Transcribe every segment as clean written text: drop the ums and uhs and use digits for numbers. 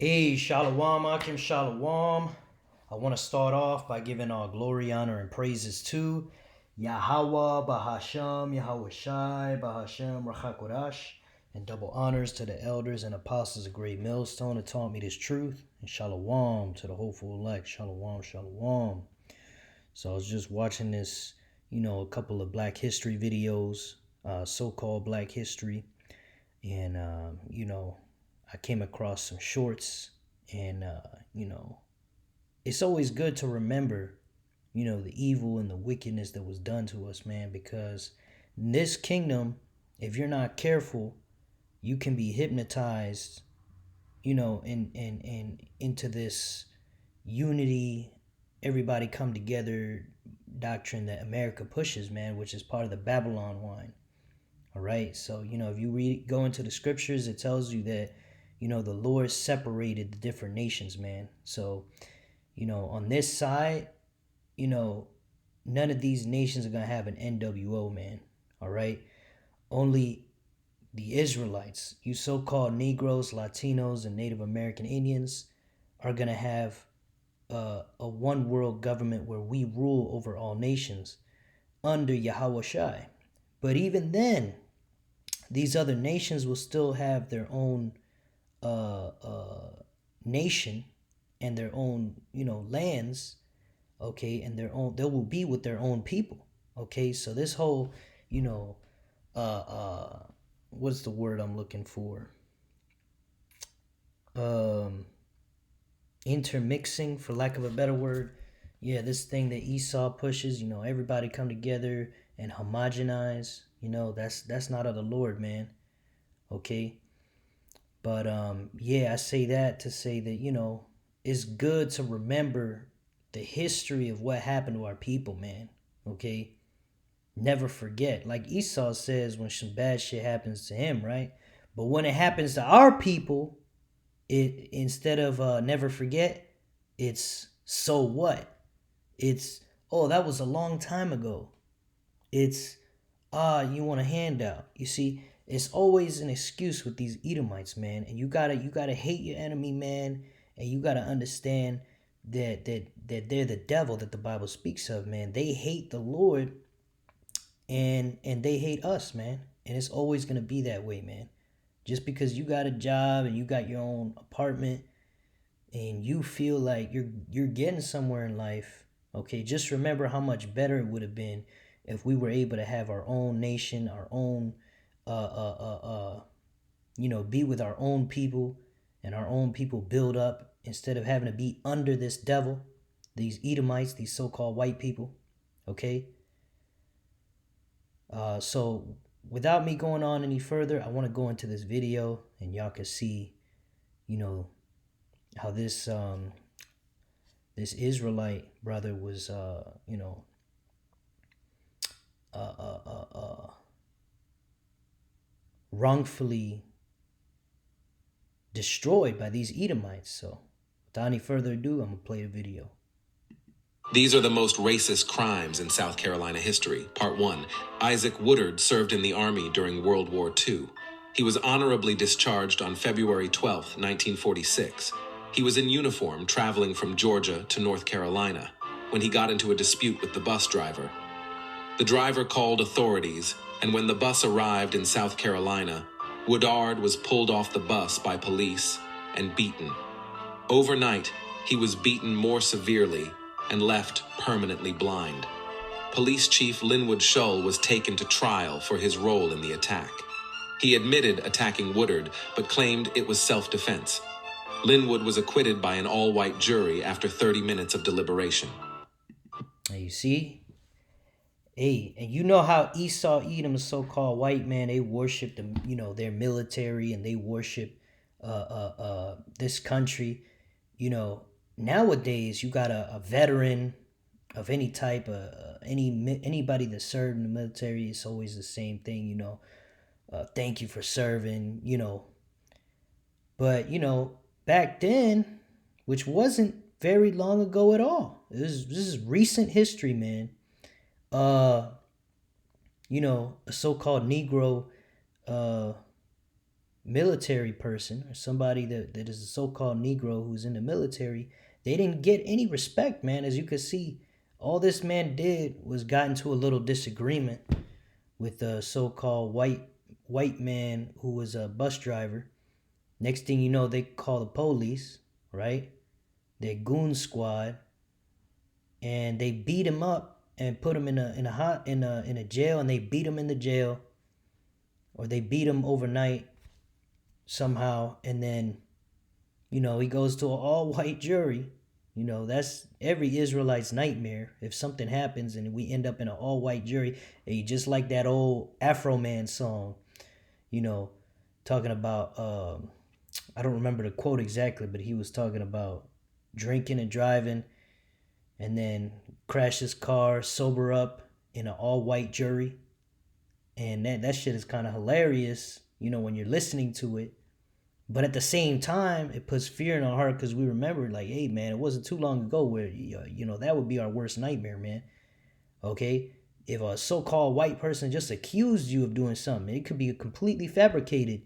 Hey, Shalom, Akim Shalom. I want to start off by giving all glory, honor, and praises to Yahweh, Bahasham, Yahweh Shai, Bahasham, Rachakodash, and double honors to the elders and apostles of Great Millstone who taught me this truth, and Shalom to the hopeful elect. Shalom, Shalom. So I was just watching this, a couple of Black History videos, so-called Black History, and I came across some shorts, and it's always good to remember, the evil and the wickedness that was done to us, man, because in this kingdom, if you're not careful, you can be hypnotized, and into this unity, everybody come together doctrine that America pushes, man, which is part of the Babylon wine. All right. So, if you go into the scriptures, it tells you that, the Lord separated the different nations, man. So, on this side, none of these nations are going to have an NWO, man. All right. Only the Israelites, you so called Negroes, Latinos, and Native American Indians, are going to have a one world government where we rule over all nations under Yahweh Shai. But even then, these other nations will still have their own nation and their own lands, okay, and their own, they will be with their own people, okay. So this whole you know uh uh what's the word I'm looking for, um intermixing, for lack of a better word. Yeah, this thing that Esau pushes, everybody come together and homogenize, that's not of the Lord, man. Okay. But yeah, I say that to say that, it's good to remember the history of what happened to our people, man. Okay? Never forget. Like Esau says when some bad shit happens to him, right? But when it happens to our people, it, instead of never forget, it's so what? It's, oh, that was a long time ago. It's, you want a handout. You see, it's always an excuse with these Edomites, man. And you gotta hate your enemy, man. And you gotta understand that they're the devil that the Bible speaks of, man. They hate the Lord, and they hate us, man. And it's always gonna be that way, man. Just because you got a job and you got your own apartment and you feel like you're getting somewhere in life, okay, just remember how much better it would have been if we were able to have our own nation, our own be with our own people, and our own people build up instead of having to be under this devil, these Edomites, these so-called white people, okay. So without me going on any further, I want to go into this video and y'all can see, you know, how this Israelite brother was, uh, uh, uh, uh, wrongfully destroyed by these Edomites. So, without any further ado, I'm gonna play the video. These are the most racist crimes in South Carolina history. Part 1. Isaac Woodard served in the Army during World War II. He was honorably discharged on February 12, 1946. He was in uniform traveling from Georgia to North Carolina when he got into a dispute with the bus driver. The driver called authorities, and when the bus arrived in South Carolina, Woodard was pulled off the bus by police and beaten. Overnight, he was beaten more severely and left permanently blind. Police Chief Linwood Shull was taken to trial for his role in the attack. He admitted attacking Woodard, but claimed it was self-defense. Linwood was acquitted by an all-white jury after 30 minutes of deliberation. Now you see, hey, and you know how Esau, Edom, the so-called white man, they worship their military, and they worship this country. Nowadays you got a veteran of any type, anybody that served in the military. It's always the same thing, thank you for serving, but back then, which wasn't very long ago at all, this is recent history, man. A so-called Negro, uh military person or somebody that is a so-called Negro who's in the military, they didn't get any respect, man. As you could see, all this man did was got into a little disagreement with a so-called white man who was a bus driver. Next thing you know, they call the police, right? Their goon squad, and they beat him up and put him in a jail, and they beat him in the jail, or they beat him overnight somehow, and then he goes to an all-white jury. That's every Israelite's nightmare. If something happens and we end up in an all-white jury, just like that old Afro Man song, talking about, I don't remember the quote exactly, but he was talking about drinking and driving and then crash his car, sober up in an all-white jury. And that shit is kind of hilarious, when you're listening to it. But at the same time, it puts fear in our heart because we remember, like, hey, man, it wasn't too long ago where, that would be our worst nightmare, man. Okay? If a so-called white person just accused you of doing something, it could be completely fabricated.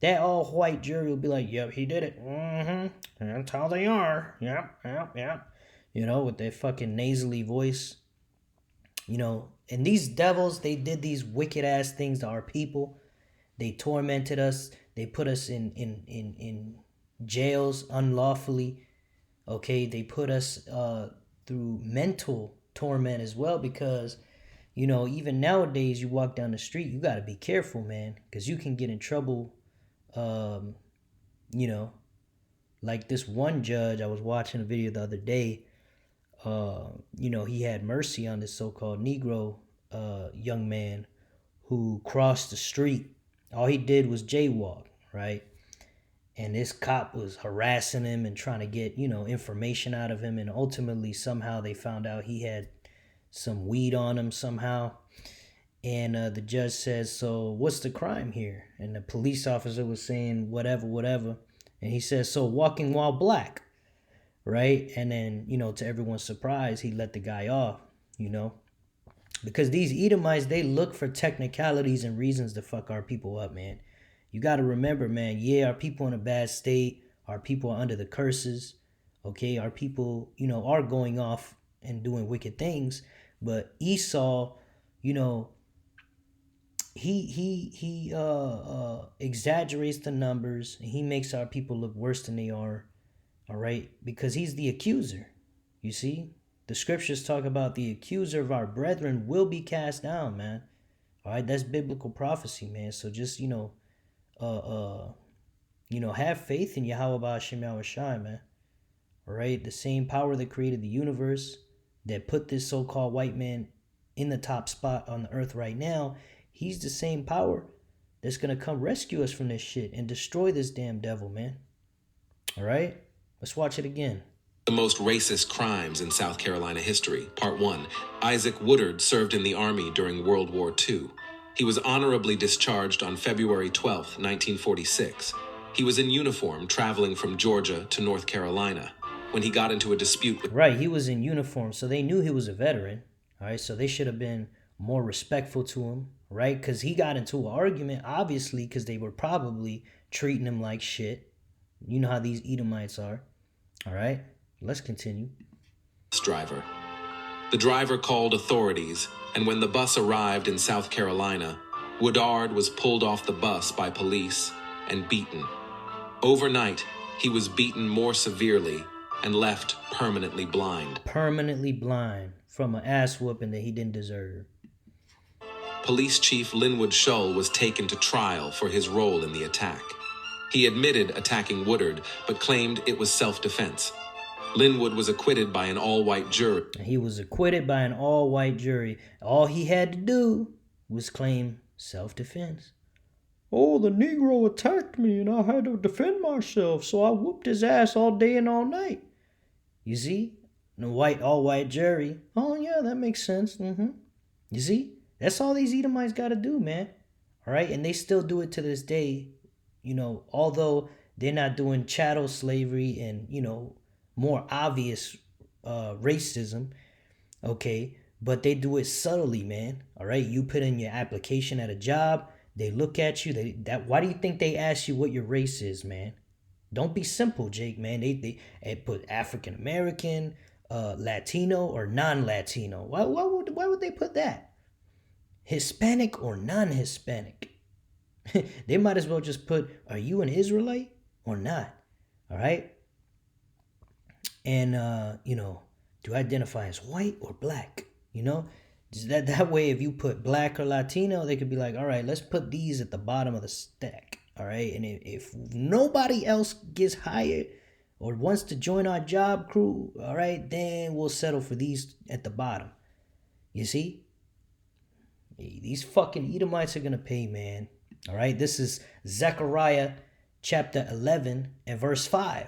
That all-white jury will be like, yep, he did it. Mm-hmm. That's how they are. Yep. With their fucking nasally voice. And these devils, they did these wicked-ass things to our people. They tormented us. They put us in jails unlawfully. Okay, they put us through mental torment as well because, even nowadays you walk down the street, you got to be careful, man, because you can get in trouble. Like this one judge, I was watching a video the other day. He had mercy on this so-called Negro young man who crossed the street. All he did was jaywalk, right? And this cop was harassing him and trying to get, information out of him. And ultimately, somehow they found out he had some weed on him somehow. And the judge says, so what's the crime here? And the police officer was saying, whatever. And he says, so walking while black, right? And then, to everyone's surprise, he let the guy off, Because these Edomites, they look for technicalities and reasons to fuck our people up, man. You got to remember, man, our people in a bad state. Our people are under the curses, okay? Our people, are going off and doing wicked things. But Esau, he exaggerates the numbers. And he makes our people look worse than they are, all right? Because he's the accuser, you see? The scriptures talk about the accuser of our brethren will be cast down, man. All right, that's biblical prophecy, man. So just, have faith in Yahweh Ba'ashem Yahushai, man. All right, the same power that created the universe, that put this so-called white man in the top spot on the earth right now, he's the same power that's going to come rescue us from this shit and destroy this damn devil, man. All right, let's watch it again. The most racist crimes in South Carolina history. Part 1. Isaac Woodard served in the Army during World War II. He was honorably discharged on February 12, 1946. He was in uniform traveling from Georgia to North Carolina when he got into a dispute with... Right, he was in uniform, so they knew he was a veteran. All right, so they should have been more respectful to him, right? Because he got into an argument, obviously, because they were probably treating him like shit. You know how these Edomites are. All right? Let's continue. Driver. The driver called authorities, and when the bus arrived in South Carolina, Woodard was pulled off the bus by police and beaten. Overnight, he was beaten more severely and left permanently blind. Permanently blind from an ass whooping that he didn't deserve. Police Chief Linwood Shull was taken to trial for his role in the attack. He admitted attacking Woodard, but claimed it was self-defense. Linwood was acquitted by an all-white jury. He was acquitted by an all-white jury. All he had to do was claim self-defense. Oh, the Negro attacked me and I had to defend myself, so I whooped his ass all day and all night. You see? The all-white jury. Oh, yeah, that makes sense. You see? That's all these Edomites got to do, man. All right? And they still do it to this day. Although they're not doing chattel slavery and, more obvious racism, okay, but they do it subtly, man. All right, you put in your application at a job, They look at you. Why do you think they ask you what your race is, man? Don't be simple, Jake, man. They put African American, Latino, or non-Latino. Why would they put that? Hispanic or non-Hispanic? They might as well just put, are you an Israelite or not? All right. And do you identify as white or black? That way, if you put black or Latino, they could be like, all right, let's put these at the bottom of the stack. All right. And if nobody else gets hired or wants to join our job crew, all right, then we'll settle for these at the bottom. You see? These fucking Edomites are going to pay, man. All right. This is Zechariah chapter 11 and verse 5.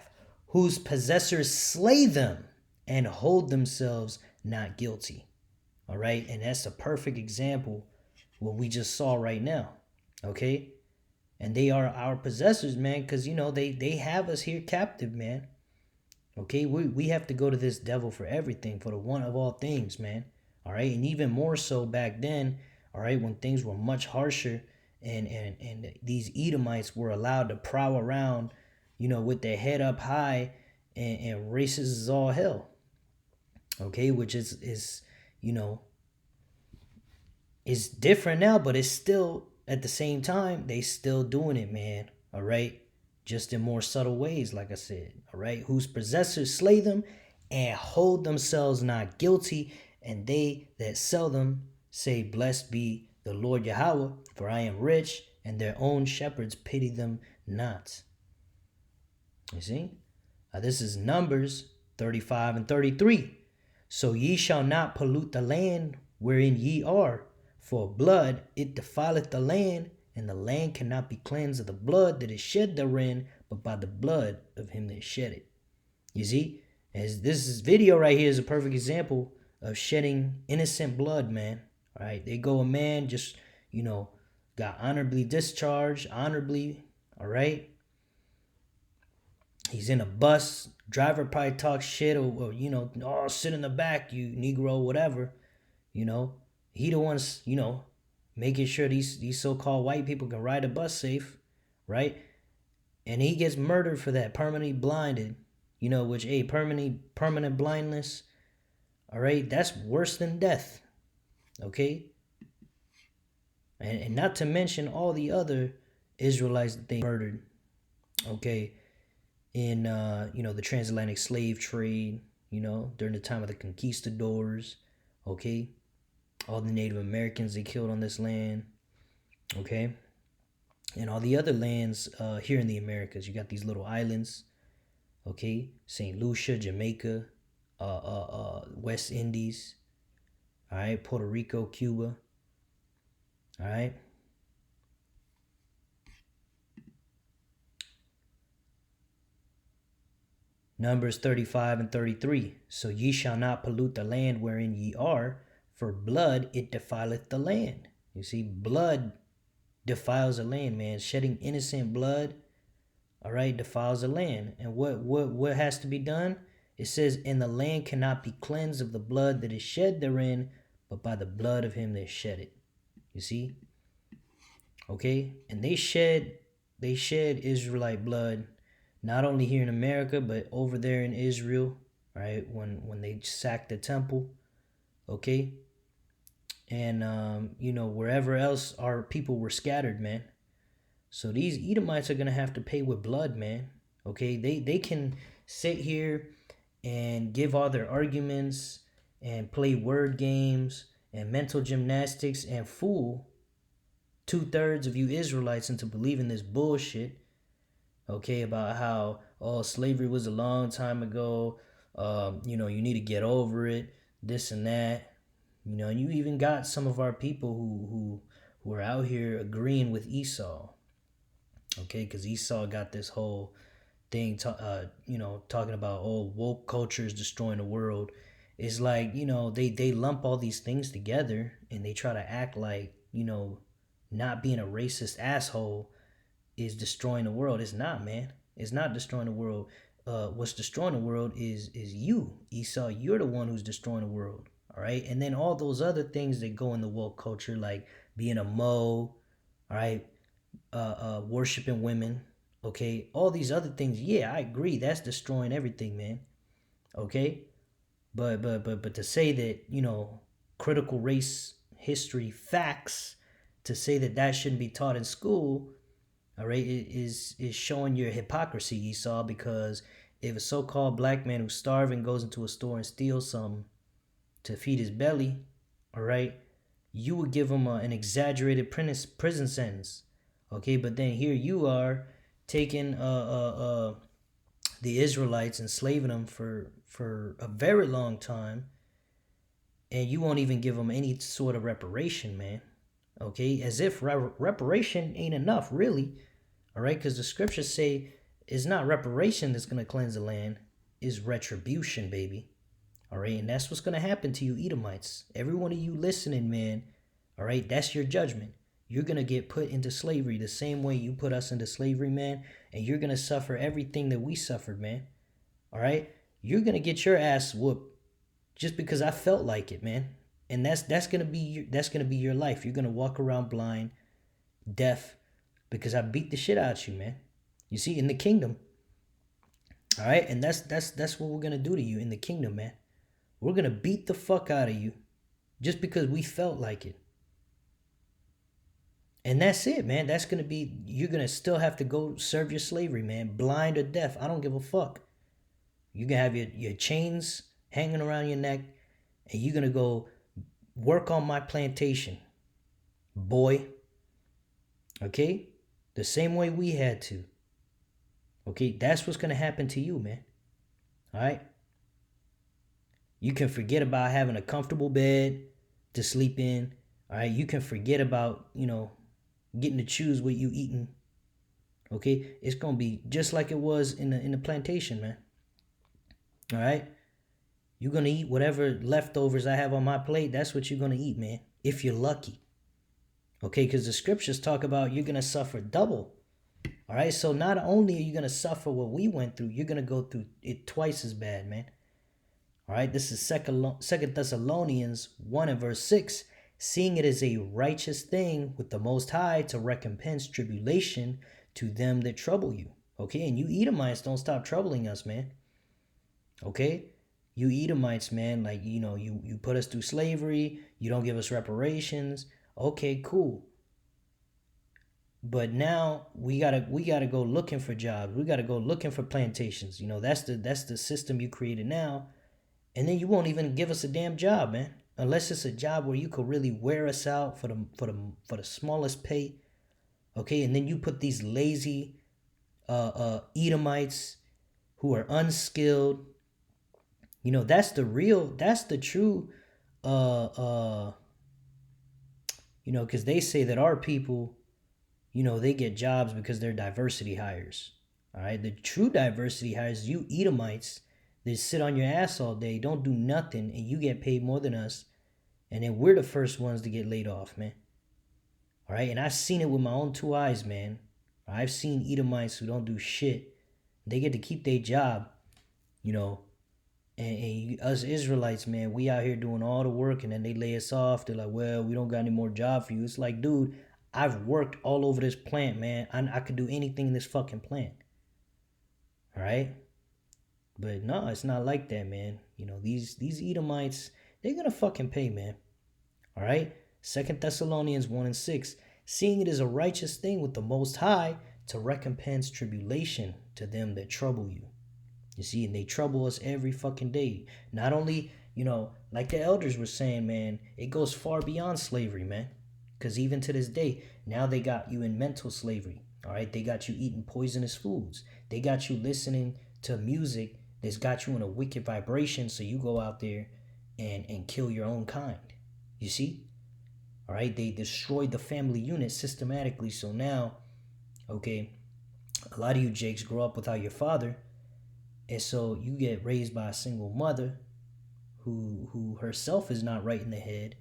Whose possessors slay them and hold themselves not guilty. All right. And that's a perfect example what we just saw right now. Okay. And they are our possessors, man, because, they have us here captive, man. Okay. We have to go to this devil for everything, for the one of all things, man. All right. And even more so back then, all right, when things were much harsher and these Edomites were allowed to prowl around, with their head up high and racist as all hell. Okay, which is different now, but it's still, at the same time, they still doing it, man. All right, just in more subtle ways, like I said. All right, whose possessors slay them and hold themselves not guilty, and they that sell them say, blessed be the Lord Yahweh, for I am rich, and their own shepherds pity them not. You see? This is Numbers 35 and 33. So ye shall not pollute the land wherein ye are, for blood it defileth the land, and the land cannot be cleansed of the blood that is shed therein, but by the blood of him that shed it. You see? As this video right here is a perfect example of shedding innocent blood, man. All right? They go, a man just, got honorably discharged, honorably, all right? He's in a bus. Driver probably talks shit or oh, sit in the back, you Negro, whatever. He the one's, making sure these so-called white people can ride a bus safe, right? And he gets murdered for that, permanently blinded, which, permanent blindness, all right, that's worse than death, okay? And not to mention all the other Israelites that they murdered, okay? In the transatlantic slave trade, during the time of the conquistadors, okay, all the Native Americans they killed on this land, okay, and all the other lands here in the Americas. You got these little islands, okay, St. Lucia, Jamaica, West Indies, all right, Puerto Rico, Cuba, all right. Numbers 35 and 33. So ye shall not pollute the land wherein ye are, for blood it defileth the land. You see, blood defiles the land, man. Shedding innocent blood, all right, defiles the land. And what has to be done? It says, and the land cannot be cleansed of the blood that is shed therein, but by the blood of him that shed it. You see? Okay? And they shed Israelite blood, not only here in America, but over there in Israel, right? When they sacked the temple, okay? And, wherever else our people were scattered, man. So these Edomites are going to have to pay with blood, man. Okay? They can sit here and give all their arguments and play word games and mental gymnastics and fool 2/3 of you Israelites into believing this bullshit. Okay, about how, slavery was a long time ago. You need to get over it, this and that. And you even got some of our people who are out here agreeing with Esau. Okay, because Esau got this whole thing, talking about, woke culture is destroying the world. It's like, they lump all these things together and they try to act like, not being a racist asshole is destroying the world. It's not, man. It's not destroying the world. What's destroying the world is you, Esau. You're the one who's destroying the world. All right. And then all those other things that go in the woke culture, like being a Mo, all right, worshiping women, okay, all these other things. Yeah, I agree. That's destroying everything, man. Okay, but to say that, critical race history facts, to say that that shouldn't be taught in school, all right, is showing your hypocrisy, Esau. Because if a so-called black man who's starving goes into a store and steals some to feed his belly, all right, you would give him an exaggerated prison sentence, okay. But then here you are taking the Israelites, enslaving them for a very long time, and you won't even give them any sort of reparation, man. Okay, as if reparation ain't enough, really. All right, because the scriptures say it's not reparation that's gonna cleanse the land, is retribution, baby. All right, and that's what's gonna happen to you, Edomites. Every one of you listening, man. All right, that's your judgment. You're gonna get put into slavery the same way you put us into slavery, man. And you're gonna suffer everything that we suffered, man. All right, you're gonna get your ass whooped just because I felt like it, man. And that's gonna be your life. You're gonna walk around blind, deaf, because I beat the shit out of you, man. You see, in the kingdom. All right, and that's what we're gonna do to you in the kingdom, man. We're gonna beat the fuck out of you just because we felt like it. And that's it, man. That's gonna be, you're gonna still have to go serve your slavery, man. Blind or deaf, I don't give a fuck. You can have your chains hanging around your neck, and you're gonna go work on my plantation, boy. Okay? The same way we had to. Okay? That's what's gonna happen to you, man. Alright? You can forget about having a comfortable bed to sleep in. Alright? You can forget about, getting to choose what you eating. Okay? It's gonna be just like it was in the plantation, man. Alright? You're gonna eat whatever leftovers I have on my plate. That's what you're gonna eat, man. If you're lucky. Okay, because the scriptures talk about you're gonna suffer double. All right, so not only are you gonna suffer what we went through, you're gonna go through it twice as bad, man. All right, this is Second Thessalonians 1 and verse 6. Seeing it is a righteous thing with the Most High to recompense tribulation to them that trouble you. Okay, and you Edomites don't stop troubling us, man. Okay, you Edomites, man, like, you put us through slavery. You don't give us reparations. Okay, cool. But now we gotta go looking for jobs. We gotta go looking for plantations. That's the system you created now. And then you won't even give us a damn job, man. Unless it's a job where you could really wear us out for the smallest pay. Okay, and then you put these lazy Edomites who are unskilled. That's the true because they say that our people, they get jobs because they're diversity hires. All right, the true diversity hires, you Edomites that sit on your ass all day, don't do nothing, and you get paid more than us, and then we're the first ones to get laid off, man. All right, and I've seen it with my own two eyes, man. I've seen Edomites who don't do shit. They get to keep their job, and us Israelites, man, we out here doing all the work, and then they lay us off. They're like, well, we don't got any more job for you. It's like, dude, I've worked all over this plant, man. I could do anything in this fucking plant. All right? But no, it's not like that, man. These Edomites, they're going to fucking pay, man. All right? 2 Thessalonians 1 and 6. Seeing it is a righteous thing with the Most High to recompense tribulation to them that trouble you. You see, and they trouble us every fucking day. Not only, like the elders were saying, man, it goes far beyond slavery, man. Because even to this day, now they got you in mental slavery. All right, they got you eating poisonous foods. They got you listening to music that's got you in a wicked vibration, so you go out there and kill your own kind. You see? All right, they destroyed the family unit systematically. So now, okay, a lot of you Jakes grow up without your father. And so you get raised by a single mother who herself is not right in the head.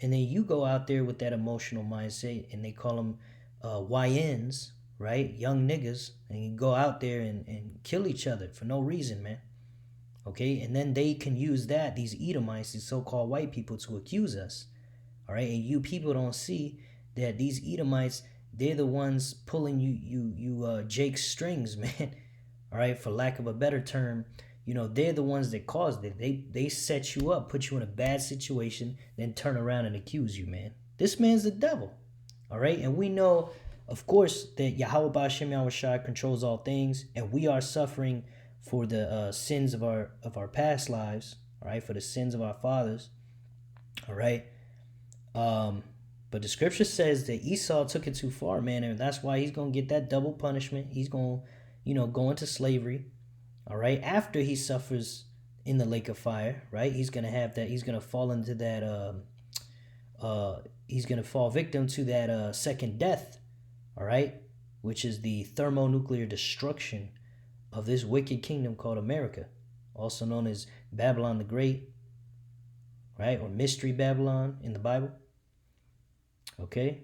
And then you go out there with that emotional mindset, and they call them YNs, right? Young niggas. And you go out there and kill each other for no reason, man. Okay? And then they can use these Edomites, these so-called white people, to accuse us. All right? And you people don't see that these Edomites, they're the ones pulling Jake's strings, man. All right, for lack of a better term, they're the ones that caused it. They set you up, put you in a bad situation, then turn around and accuse you, man. This man's the devil. All right, and we know, of course, that Yahweh Ba'Shem Yahushua controls all things, and we are suffering for the sins of our past lives. All right, for the sins of our fathers. All right. But the scripture says that Esau took it too far, man, and that's why he's gonna get that double punishment. He's gonna, go into slavery. All right. After he suffers in the lake of fire, right? He's gonna have that. He's gonna fall into that. He's gonna fall victim to that second death. All right, which is the thermonuclear destruction of this wicked kingdom called America, also known as Babylon the Great, right? Or Mystery Babylon in the Bible. Okay.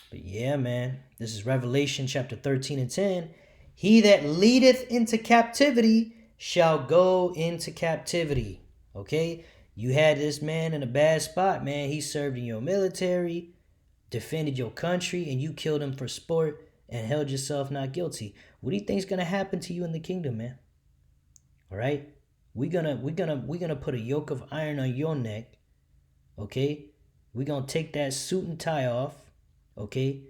But yeah, man, this is Revelation chapter 13 and 10. He that leadeth into captivity shall go into captivity. Okay. You had this man in a bad spot, man. He served in your military, defended your country, and you killed him for sport and held yourself not guilty. What do you think is gonna happen to you in the kingdom, man? All right. We're gonna put a yoke of iron on your neck. Okay. We're gonna take that suit and tie off. Okay.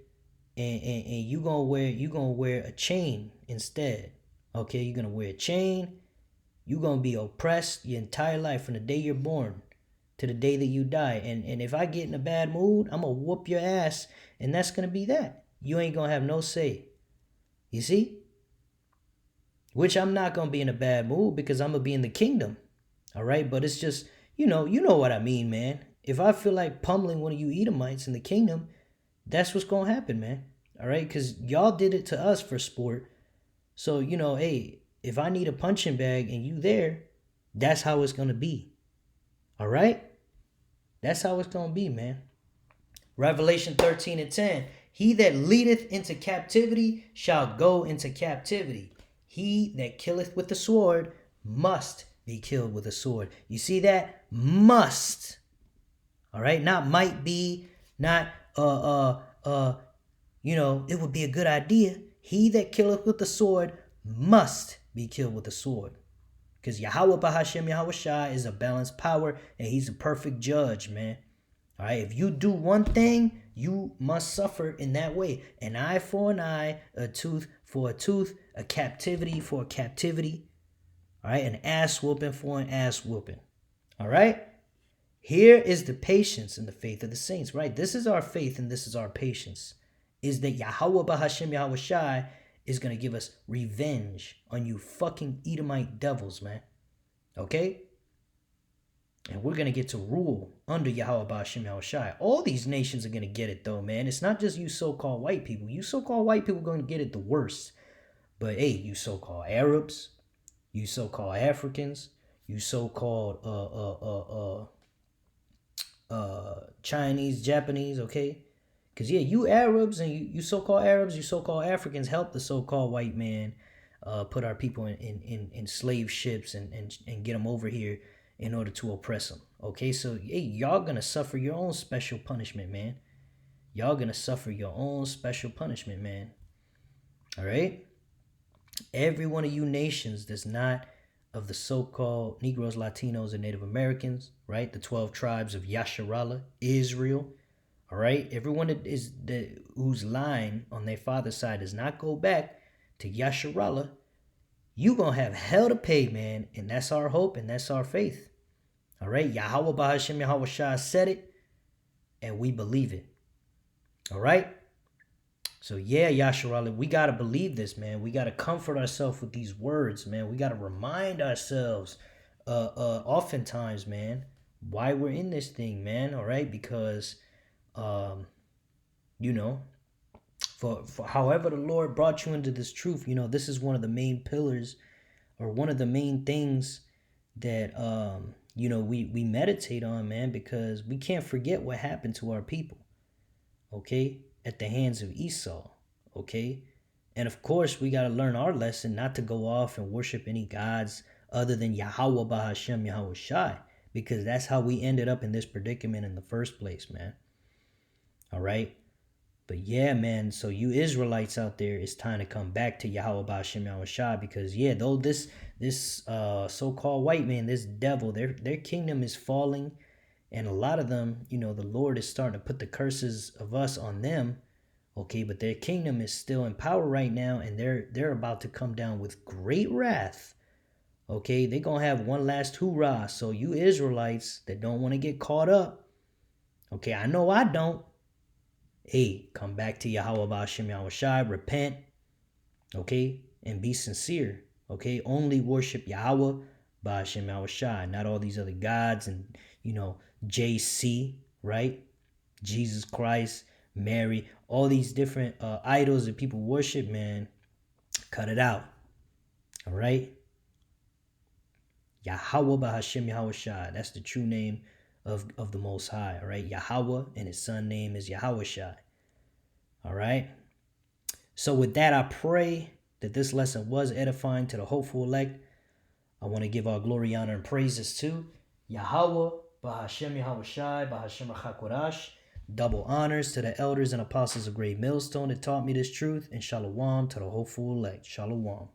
And you gonna wear a chain instead. Okay, you're gonna wear a chain. You're gonna be oppressed your entire life from the day you're born to the day that you die. And if I get in a bad mood, I'm gonna whoop your ass, and that's gonna be that. You ain't gonna have no say. You see? Which I'm not gonna be in a bad mood because I'm gonna be in the kingdom. All right, but it's just, you know what I mean, man. If I feel like pummeling one of you Edomites in the kingdom, that's what's gonna happen, man. All right, because y'all did it to us for sport. So, hey, if I need a punching bag and you there, that's how it's gonna be. All right? That's how it's gonna be, man. Revelation 13 and 10. He that leadeth into captivity shall go into captivity. He that killeth with the sword must be killed with a sword. You see that? Must. All right? Not might be, not it would be a good idea. He that killeth with the sword must be killed with a sword. Because Yahweh Bahashem Yahweh Shai is a balanced power and he's a perfect judge, man. All right, if you do one thing, you must suffer in that way. An eye for an eye, a tooth for a tooth, a captivity for a captivity. All right, an ass whooping for an ass whooping. All right, here is the patience and the faith of the saints, right? This is our faith and this is our patience. Is that Yahweh Bahashem Yahweh Shai is going to give us revenge on you fucking Edomite devils, man. Okay? And we're going to get to rule under Yahweh Ba'Shem Yahushai. All these nations are going to get it, though, man. It's not just you so-called white people. You so-called white people are going to get it the worst. But, hey, you so-called Arabs, you so-called Africans, you so-called Chinese, Japanese, okay? Because, yeah, you Arabs and you so-called Arabs, you so-called Africans help the so-called white man put our people in slave ships and get them over here in order to oppress them. Okay, so hey, y'all gonna suffer your own special punishment, man. Y'all gonna suffer your own special punishment, man. All right? Every one of you nations that's not of the so-called Negroes, Latinos, and Native Americans, right? The 12 tribes of Yasharallah, Israel, all right? Everyone whose line on their father's side does not go back to Yasharallah, you gonna have hell to pay, man. And that's our hope and that's our faith. All right? Yahweh Bahashem Yahweh Shai said it, and we believe it. All right? So yeah, Yasharallah, we got to believe this, man. We got to comfort ourselves with these words, man. We got to remind ourselves oftentimes, man, why we're in this thing, man. All right? Because, for however the Lord brought you into this truth, this is one of the main pillars or one of the main things that, we meditate on, man, because we can't forget what happened to our people, okay, at the hands of Esau, okay? And of course, we got to learn our lesson not to go off and worship any gods other than Yahweh Bahashem Yahweh Shai, because that's how we ended up in this predicament in the first place, man. All right. But yeah, man, so you Israelites out there, it's time to come back to Yahweh Ba'ashem Yahushua, because yeah, though this so-called white man, this devil, their kingdom is falling, and a lot of them, the Lord is starting to put the curses of us on them. Okay, but their kingdom is still in power right now, and they're about to come down with great wrath. Okay, they're gonna have one last hoorah. So you Israelites that don't want to get caught up, okay, I know I don't. Hey, come back to Yahweh Ba'ashem Yahushua, repent, okay, and be sincere, okay? Only worship Yahweh Ba'ashem Yahushua, not all these other gods and, JC, right? Jesus Christ, Mary, all these different idols that people worship, man. Cut it out, all right? Yahweh Ba'ashem Yahushua, that's the true name of the Most High, all right? Yahweh, and his son name is Yahushua. All right. So with that, I pray that this lesson was edifying to the hopeful elect. I want to give our glory, honor, and praises to Yahweh, Bahashem Yahushai, Bahashem Chakorash. Double honors to the elders and apostles of Great Millstone that taught me this truth, and shalom to the hopeful elect. Shalom.